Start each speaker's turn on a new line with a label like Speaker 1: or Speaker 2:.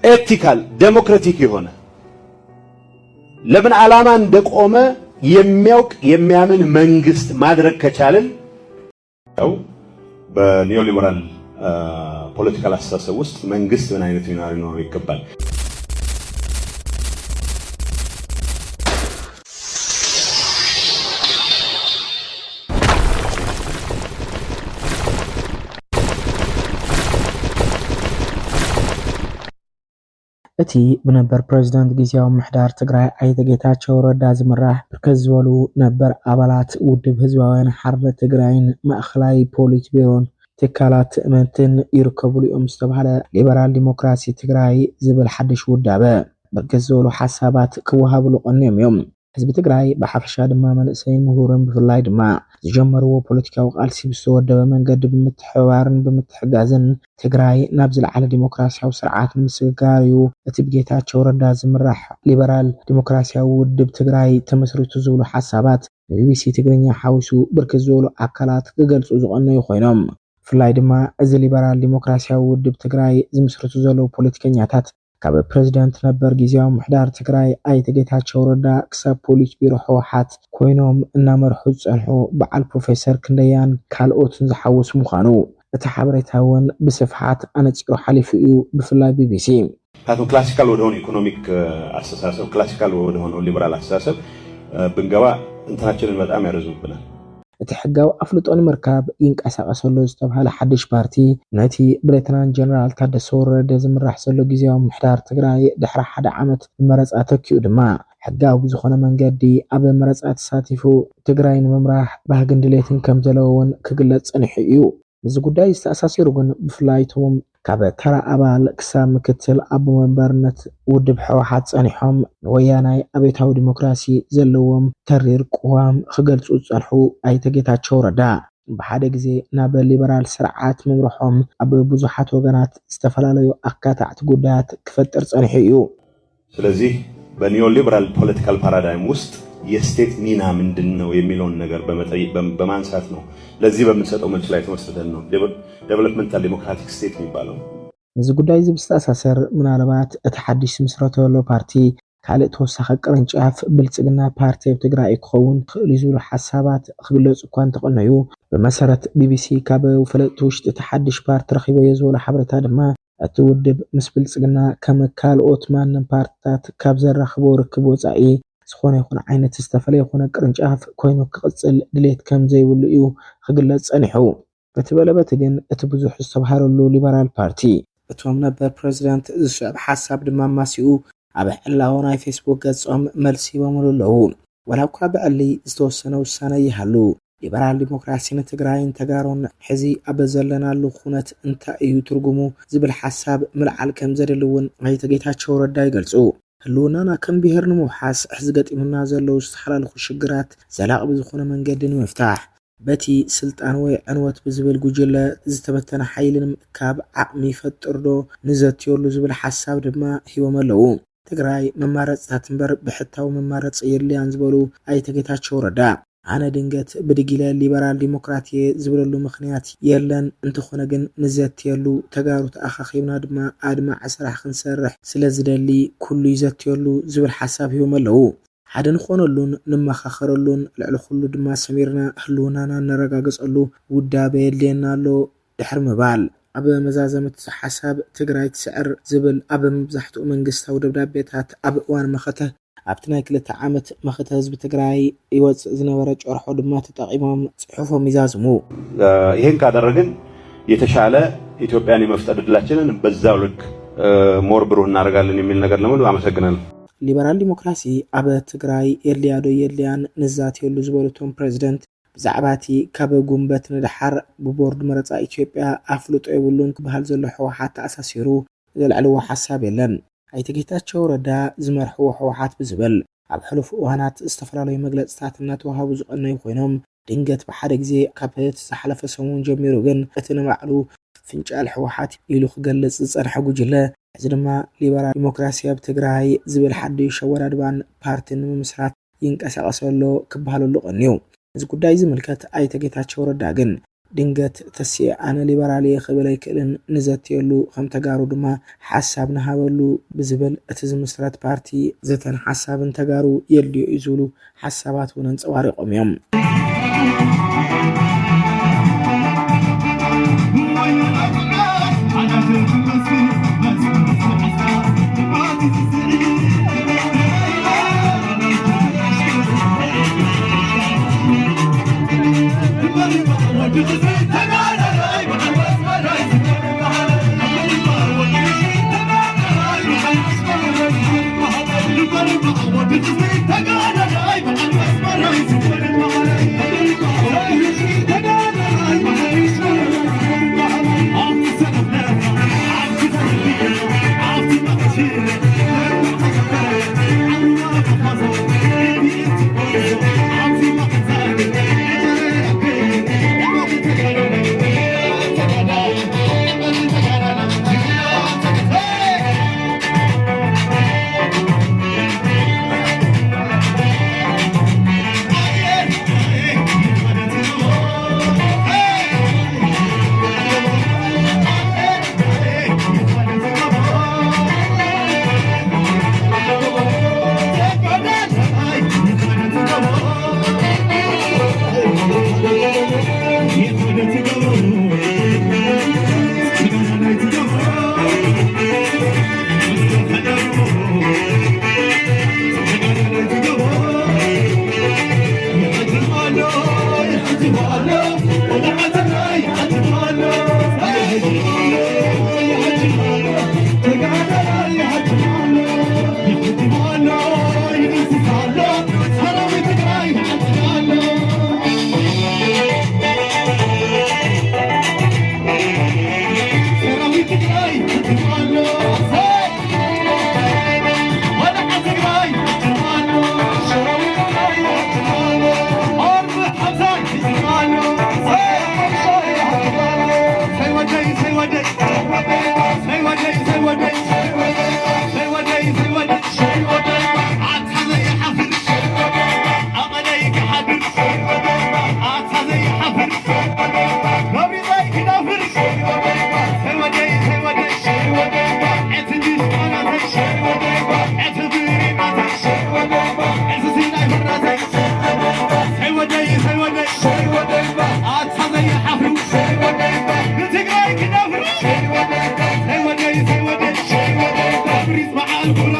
Speaker 1: ኤቲካል ዴሞክራቲክ የሆነ ለምን ዓላማ እንደቆመ የሚያውቅ የሚያምን መንግስት ማድረግ ከቻለን ያው በኒዮሊበራል ፖለቲካል አስተሳሰብ ውስጥ መንግስት ምን አይነት ሚና ሊኖረው ይገባል?
Speaker 2: እቲ ብነበር ፕሬዝዳንት ጊዜያዊ ምሕዳር ትግራይ ኣይተ ጌታቸው ረዳ ዝምራሕ ብርከት ዝበሉ ነበር አባላት ውድብ ህዝባውያን ሓርነት ትግራይን ማእኸላይ ፖሊት ቢሮን ትካላት ትእምትን ይርከብሉ እዮም ዝተባሃለ ሊበራል ዲሞክራሲ ትግራይ ዝብል ሓድሽ ውዳበ ብርከት ዝበሉ ሓሳባት ክወሃብሉ ቀንዮም እዮም። ህዝቢ ትግራይ ብሓፈሻ ድማ መንእሰይ ምሁርን ብፍላይ ድማ ዝጀመርዎ ፖለቲካዊ ቃልሲ ብዝተወደበ መንገዲ ብምትሕብባርን ብምትሕጋዝን ትግራይ ናብ ዝለዓለ ዲሞክራሲያዊ ስርዓት ምስጋር እዩ እቲ ብጌታቸው ረዳ ዝምራሕ ሊበራል ዲሞክራሲያዊ ውድብ ትግራይ ተመስሪቱ ዝብሉ ሓሳባት ቢቢሲ ትግርኛ ሓዊሱ ብርክት ዝበሉ ኣካላት ክገልጹ ዝቐነዩ ኮይኖም ብፍላይ ድማ እዚ ሊበራል ዲሞክራሲያዊ ውድብ ትግራይ ዝምስርቱ ዘለዉ ፖለቲከኛታት ካብ ፕሬዝዳንት ነበር ጊዜያዊ ምሕዳር ትግራይ ኣይተ ጌታቸው ረዳ ክሳብ ፖሊስ ቢሮ ሕወሓት ኮይኖም እናመርሑ ዝጸንሑ በዓል ፕሮፌሰር ክንደያን ካልኦትን ዝሓውስ ምዃኑ እቲ ሓበሬታ እውን ብስፍሓት ኣነፂሩ ሓሊፉ እዩ። ብፍላይ ቢቢሲ
Speaker 1: ካቶም ክላሲካል ወደሆነ ኢኮኖሚክ አስተሳሰብ ክላሲካል ወደሆነ ሊበራል አስተሳሰብ ብንገባ እንትናችንን በጣም ያረዝምብናል።
Speaker 2: እቲ ሕጋዊ ኣፍልጦን ምርካብ ይንቀሳቐሰሉ ዝተባሃለ ሓድሽ ፓርቲ ነቲ ብሌተናንት ጀነራል ታደሰ ወረደ ዝምራሕ ዘሎ ጊዜያዊ ምሕዳር ትግራይ ድሕሪ 1 ዓመት መረፃ ተኪኡ ድማ ሕጋዊ ብዝኾነ መንገዲ ኣብ መረፃ ተሳቲፉ ትግራይ ንምምራሕ ባህግን ድሌትን ከም ዘለዎ እውን ክግለጽ ጸኒሑ እዩ። እዚ ጉዳይ ዝተኣሳሲሩ ግን ብፍላይ እቶም ካብ ተራ ኣባል ክሳብ ምክትል ኣቦ መንበርነት ውድብ ሕወሓት ጸኒሖም ወያናይ ኣቤታዊ ዲሞክራሲ ዘለዎም ተሪር ቅዋም ክገልጹ ጸንሑ ኣይተ ጌታቸው ረዳ ብሓደ ግዜ ናብ ሊበራል ስርዓት ምምርሖም ኣብ ብዙሓት ወገናት ዝተፈላለዩ ኣካታዕቲ ጉዳያት ክፈጥር ጸኒሑ እዩ።
Speaker 1: ስለዚህ በኒዮሊበራል ፖለቲካል ፓራዳይም ውስጥ የስቴት ሚና ምንድነው የሚለውን ነገር በማንሳት ነው። ለዚህ በምንሰጠው መልስ ላይ ተመስርተን ነው ዴቨሎፕመንታል ዲሞክራቲክ ስቴት የሚባለው።
Speaker 2: እዚ ጉዳይ ዝብስተኣሳሰር ምናልባት እቲ ሓድሽ ምስረቶ ዘሎ ፓርቲ ካልእ ተወሳኺ ቅርንጫፍ ብልጽግና ፓርቲ ኣብ ትግራይ ክኸውን ክእል ዝብሉ ሓሳባት ክግለጹ እኳ እንተቐነዩ ብመሰረት ቢቢሲ ካብ ፈለጥቲ ውሽጢ እቲ ሓድሽ ፓርቲ ረኺበዮ ዝበሉ ሓበሬታ ድማ እቲ ውድብ ምስ ብልጽግና ከም ካልኦት ማንም ፓርቲታት ካብ ዘራኽቦ ርክብ ወጻኢ ዝኾነ ይኹን ዓይነት ዝተፈለየ ይኹን ቅርንጫፍ ኮይኑ ክቕጽል ድሌት ከም ዘይብሉ እዩ ክግለጽ ጸኒሑ። እቲ በለበት ግን እቲ ብዙሕ ዝተባሃረሉ ሊበራል ፓርቲ እቶም ነበር ፕሬዝዳንት ዝስዕብ ሓሳብ ድማ ማሲኡ ኣብ ሕላው ናይ ፌስቡክ ገጾም መልሲ ይበምሉ ኣለዉ። ወላ እኳ ብዕሊ ዝተወሰነ ውሳነ ይሃሉ ሊበራል ዲሞክራሲ ንትግራይን ተጋሮን ሕዚ ኣብ ዘለናሉ ኩነት እንታይ እዩ ትርጉሙ ዝብል ሓሳብ ምልዓል ከም ዘደልውን ኣይተ ጌታቸው ረዳ ይገልጹ። ህልውናና ከም ብሄር ንምውሓስ ሕዚ ገጢሙና ዘለዉ ዝተሓላለኹ ሽግራት ዘላቕ ብዝኾነ መንገዲ ንምፍታሕ በቲ ስልጣን ወይ ዕንወት ብዝብል ጉጅለ ዝተበተነ ሓይሊ ንምእካብ ዓቕሚ ይፈጥር ዶ ንዘትየሉ ዝብል ሓሳብ ድማ ሂቦም ኣለዉ። ትግራይ መማረፅታት እምበር ብሕታዊ መማረፂ የድልያን ዝበሉ ኣይተ ጌታቸው ረዳ ኣነ ድንገት ብድጊለ ሊበራል ዲሞክራቲ ዝብለሉ ምኽንያት የለን እንተኾነ ግን ንዘትየሉ ተጋሩ ተኣኻኺብና ድማ ኣድማዕ ስራሕ ክንሰርሕ ስለዝደሊ ኩሉ ይዘትየሉ ዝብል ሓሳብ ሂቦም ኣለዉ። ሓደ ንኾነሉን ንመኻኸረሉን ልዕሊ ኩሉ ድማ ሰሚርና ህልውናና ነረጋገጸሉ ውዳበ የድልየና ኣሎ ድሕሪ ምባል ኣብ መዛዘምቲ ሓሳብ ትግራይ ትስዕር ዝብል ኣብ መብዛሕትኡ መንግስታዊ ደብዳቤታት ኣብ እዋን መኸተ ኣብቲ ናይ 2 ዓመት መኸተ ህዝቢ ትግራይ ይወፅእ ዝነበረ ጨርሖ ድማ ተጠቂሞም ጽሑፎም ይዛዝሙ።
Speaker 1: ይህን ካደረግን የተሻለ ኢትዮጵያን የመፍጠር ዕድላችንን በዛው ልክ ሞር ብሩህ እናደርጋለን የሚል ነገር ለምን አመሰግናለሁ።
Speaker 2: ሊበራል ዲሞክራሲ ኣብ ትግራይ የድልያዶ የድልያን ንዛትየሉ ዝበሉቶም ፕሬዝዳንት ብዛዕባቲ ካብ ጉንበት ንድሓር ብቦርድ መረፃ ኢትዮጵያ ኣፍልጦ የብሉን ክበሃል ዘሎ ሕወሓት ተኣሳሲሩ ዘልዕልዎ ሓሳብ የለን። ኣይተ ጌታቸው ረዳ ዝመርሕዎ ሕወሓት ብዝብል ኣብ ሕሉፍ እዋናት ዝተፈላለዩ መግለጽታት እናተዋሃቡ ዝቐነዩ ኮይኖም ድንገት ብሓደ ግዜ ካብ ዝሓለፈ ሰሙን ጀሚሩ ግን እቲ ንባዕሉ ፍንጫል ሕወሓት ኢሉ ክገልጽ ዝጸንሐ ጉጅለ እዚ ድማ ሊበራል ዲሞክራሲ ኣብ ትግራይ ዝብል ሓድሽ ኣወዳድባን ፓርቲ ንምስራት ይንቀሳቐሰሎ ክበሃለሉ ቀንዩ። እዚ ጉዳይ ዝምልከት ኣይተ ጌታቸው ረዳ ግን ድንገት ተስየ ኣነ ሊበራል ክብል ኣይክእልን ንዘትየሉ ከም ተጋሩ ድማ ሓሳብ ንሃበሉ ብዝብል እቲ ዝምስረት ፓርቲ ዘተን ሓሳብን ተጋሩ የድልዮ እዩ ዝብሉ ሓሳባት እውን አንጸባሪቖም እዮም።
Speaker 3: I'm